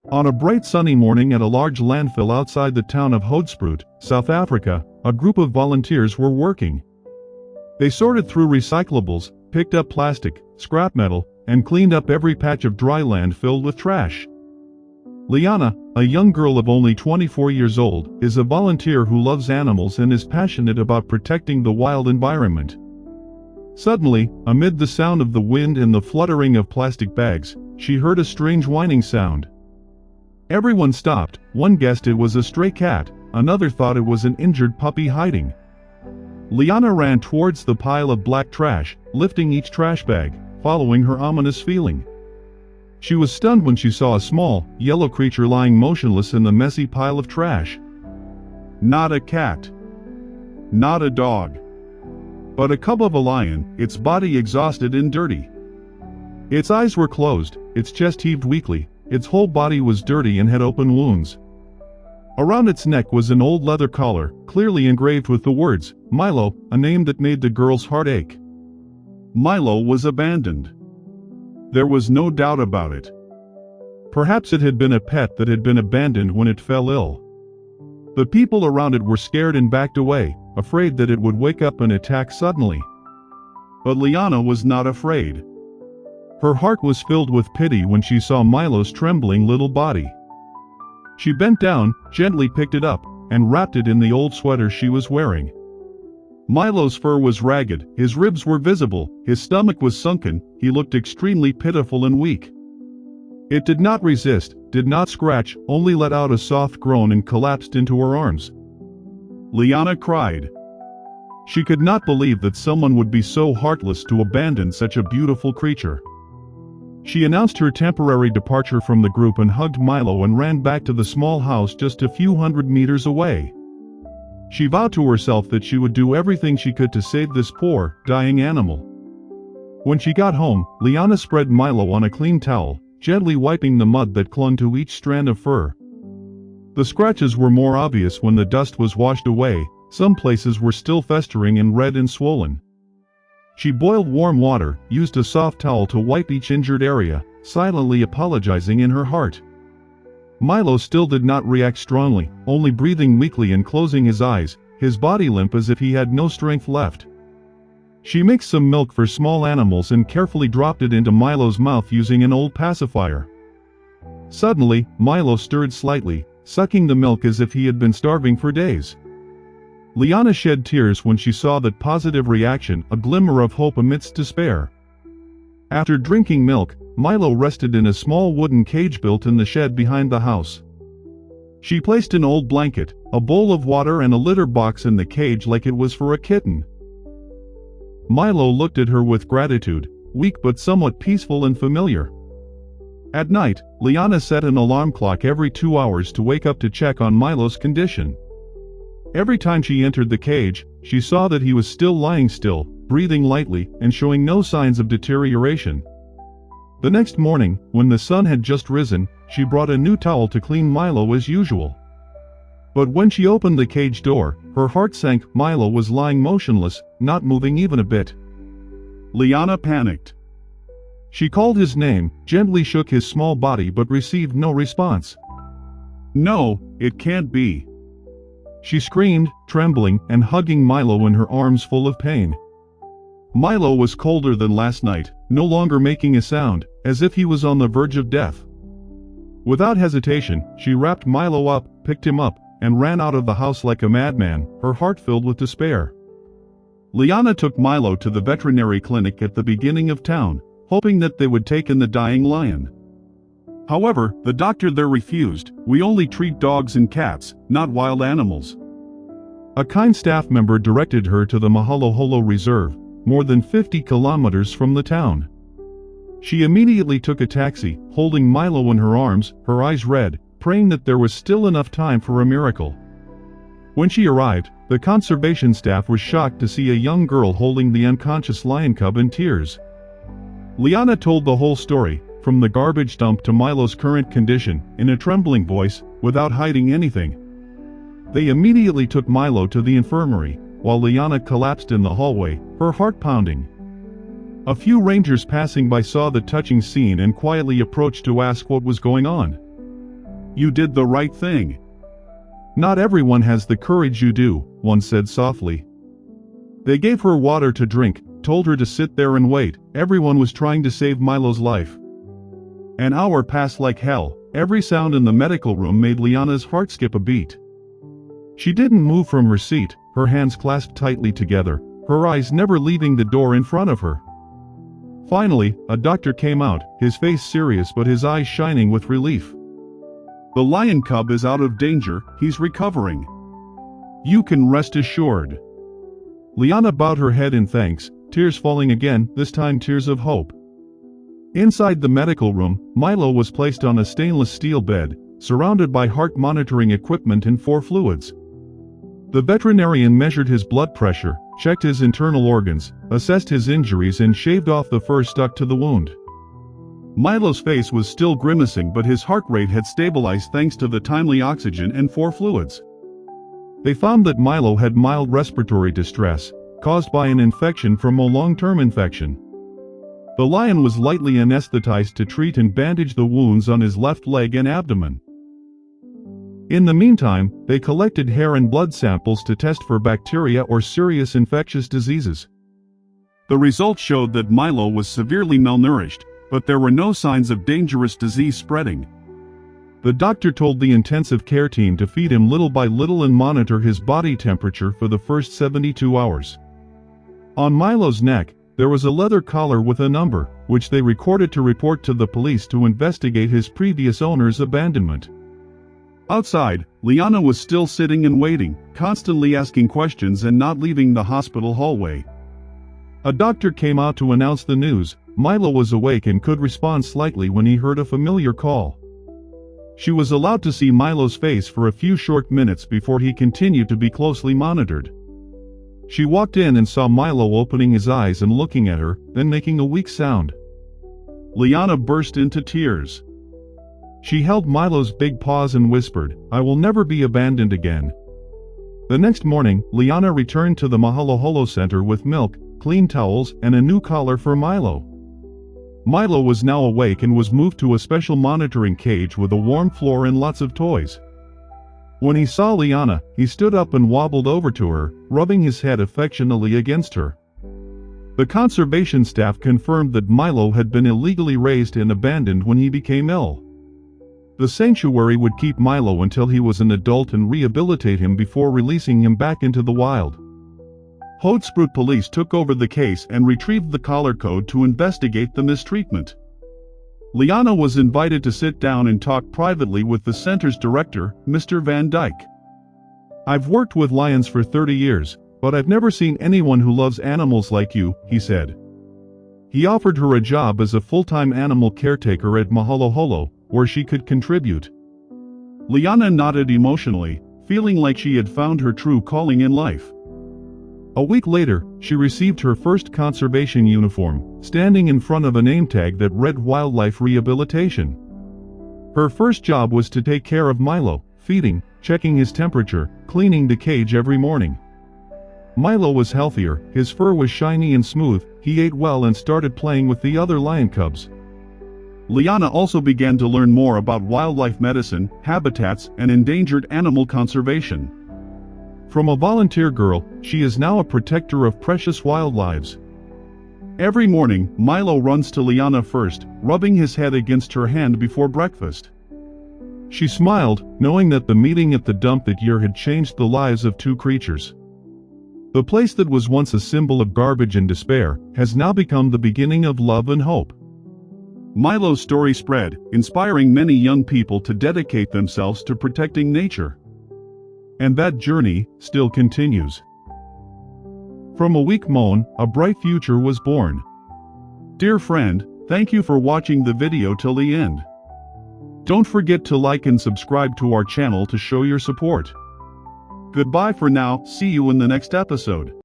On a bright sunny morning at a large landfill outside the town of Hoedspruit, South Africa, a group of volunteers were working. They sorted through recyclables, picked up plastic, scrap metal, and cleaned up every patch of dry land filled with trash. Liana, a young girl of only 24 years old, is a volunteer who loves animals and is passionate about protecting the wild environment. Suddenly, amid the sound of the wind and the fluttering of plastic bags, she heard a strange whining sound. Everyone stopped. One guessed it was a stray cat, another thought it was an injured puppy hiding. Liana ran towards the pile of black trash, lifting each trash bag, following her ominous feeling. She was stunned when she saw a small, yellow creature lying motionless in the messy pile of trash. Not a cat. Not a dog. But a cub of a lion, its body exhausted and dirty. Its eyes were closed, its chest heaved weakly, its whole body was dirty and had open wounds. Around its neck was an old leather collar, clearly engraved with the words, Milo, a name that made the girl's heart ache. Milo was abandoned. There was no doubt about it. Perhaps it had been a pet that had been abandoned when it fell ill. The people around it were scared and backed away, afraid that it would wake up and attack suddenly. But Liana was not afraid. Her heart was filled with pity when she saw Milo's trembling little body. She bent down, gently picked it up, and wrapped it in the old sweater she was wearing. Milo's fur was ragged, his ribs were visible, his stomach was sunken, he looked extremely pitiful and weak. It did not resist, did not scratch, only let out a soft groan and collapsed into her arms. Liana cried. She could not believe that someone would be so heartless to abandon such a beautiful creature. She announced her temporary departure from the group and hugged Milo and ran back to the small house just a few hundred meters away. She vowed to herself that she would do everything she could to save this poor, dying animal. When she got home, Liana spread Milo on a clean towel, gently wiping the mud that clung to each strand of fur. The scratches were more obvious when the dust was washed away, some places were still festering and red and swollen. She boiled warm water, used a soft towel to wipe each injured area, silently apologizing in her heart. Milo still did not react strongly, only breathing weakly and closing his eyes, his body limp as if he had no strength left. She mixed some milk for small animals and carefully dropped it into Milo's mouth using an old pacifier. Suddenly, Milo stirred slightly, sucking the milk as if he had been starving for days. Liana shed tears when she saw that positive reaction, a glimmer of hope amidst despair. After drinking milk, Milo rested in a small wooden cage built in the shed behind the house. She placed an old blanket, a bowl of water and a litter box in the cage like it was for a kitten. Milo looked at her with gratitude, weak but somewhat peaceful and familiar. At night, Liana set an alarm clock every 2 hours to wake up to check on Milo's condition. Every time she entered the cage, she saw that he was still lying still, breathing lightly, and showing no signs of deterioration. The next morning, when the sun had just risen, she brought a new towel to clean Milo as usual. But when she opened the cage door, her heart sank. Milo was lying motionless, not moving even a bit. Liana panicked. She called his name, gently shook his small body but received no response. "No, it can't be," she screamed, trembling and hugging Milo in her arms full of pain. Milo was colder than last night, no longer making a sound, as if he was on the verge of death. Without hesitation, she wrapped Milo up, picked him up, and ran out of the house like a madman, her heart filled with despair. Liana took Milo to the veterinary clinic at the beginning of town, hoping that they would take in the dying lion. However, the doctor there refused. "We only treat dogs and cats, not wild animals." A kind staff member directed her to the Mahaloholo Reserve, more than 50 kilometers from the town. She immediately took a taxi, holding Milo in her arms, her eyes red, praying that there was still enough time for a miracle. When she arrived, the conservation staff was shocked to see a young girl holding the unconscious lion cub in tears. Liana told the whole story, from the garbage dump to Milo's current condition, in a trembling voice, without hiding anything. They immediately took Milo to the infirmary, while Liana collapsed in the hallway, her heart pounding. A few rangers passing by saw the touching scene and quietly approached to ask what was going on. You did the right thing." "Not everyone has the courage you do," one said softly. They gave her water to drink, told her to sit there and wait. Everyone was trying to save Milo's life. An hour passed like hell. Every sound in the medical room made Liana's heart skip a beat. She didn't move from her seat, her hands clasped tightly together, her eyes never leaving the door in front of her. Finally, a doctor came out, his face serious but his eyes shining with relief. "The lion cub is out of danger, he's recovering. You can rest assured." Liana bowed her head in thanks, tears falling again, this time tears of hope. Inside the medical room, Milo was placed on a stainless steel bed, surrounded by heart monitoring equipment and 4 fluids. The veterinarian measured his blood pressure, checked his internal organs, assessed his injuries and shaved off the fur stuck to the wound. Milo's face was still grimacing, but his heart rate had stabilized thanks to the timely oxygen and 4 fluids. They found that Milo had mild respiratory distress, caused by an infection from a long-term infection. The lion was lightly anesthetized to treat and bandage the wounds on his left leg and abdomen. In the meantime, they collected hair and blood samples to test for bacteria or serious infectious diseases. The results showed that Milo was severely malnourished, but there were no signs of dangerous disease spreading. The doctor told the intensive care team to feed him little by little and monitor his body temperature for the first 72 hours. On Milo's neck, there was a leather collar with a number, which they recorded to report to the police to investigate his previous owner's abandonment. Outside, Liana was still sitting and waiting, constantly asking questions and not leaving the hospital hallway. A doctor came out to announce the news. Milo was awake and could respond slightly when he heard a familiar call. She was allowed to see Milo's face for a few short minutes before he continued to be closely monitored. She walked in and saw Milo opening his eyes and looking at her, then making a weak sound. Liana burst into tears. She held Milo's big paws and whispered, "I will never be abandoned again." The next morning, Liana returned to the Mahaloholo Center with milk, clean towels, and a new collar for Milo. Milo was now awake and was moved to a special monitoring cage with a warm floor and lots of toys. When he saw Liana, he stood up and wobbled over to her, rubbing his head affectionately against her. The conservation staff confirmed that Milo had been illegally raised and abandoned when he became ill. The sanctuary would keep Milo until he was an adult and rehabilitate him before releasing him back into the wild. Hoedspruit police took over the case and retrieved the collar code to investigate the mistreatment. Liana was invited to sit down and talk privately with the center's director, Mr. Van Dyke. "I've worked with lions for 30 years, but I've never seen anyone who loves animals like you," he said. He offered her a job as a full-time animal caretaker at Mahaloholo, where she could contribute. Liana nodded emotionally, feeling like she had found her true calling in life. A week later, she received her first conservation uniform, standing in front of a name tag that read Wildlife Rehabilitation. Her first job was to take care of Milo, feeding, checking his temperature, cleaning the cage every morning. Milo was healthier, his fur was shiny and smooth, he ate well and started playing with the other lion cubs. Liana also began to learn more about wildlife medicine, habitats, and endangered animal conservation. From a volunteer girl, she is now a protector of precious wildlives. Every morning, Milo runs to Liana first, rubbing his head against her hand before breakfast. She smiled, knowing that the meeting at the dump that year had changed the lives of 2 creatures. The place that was once a symbol of garbage and despair has now become the beginning of love and hope. Milo's story spread, inspiring many young people to dedicate themselves to protecting nature. And that journey still continues. From a weak moan, a bright future was born. Dear friend, thank you for watching the video till the end. Don't forget to like and subscribe to our channel to show your support. Goodbye for now, see you in the next episode.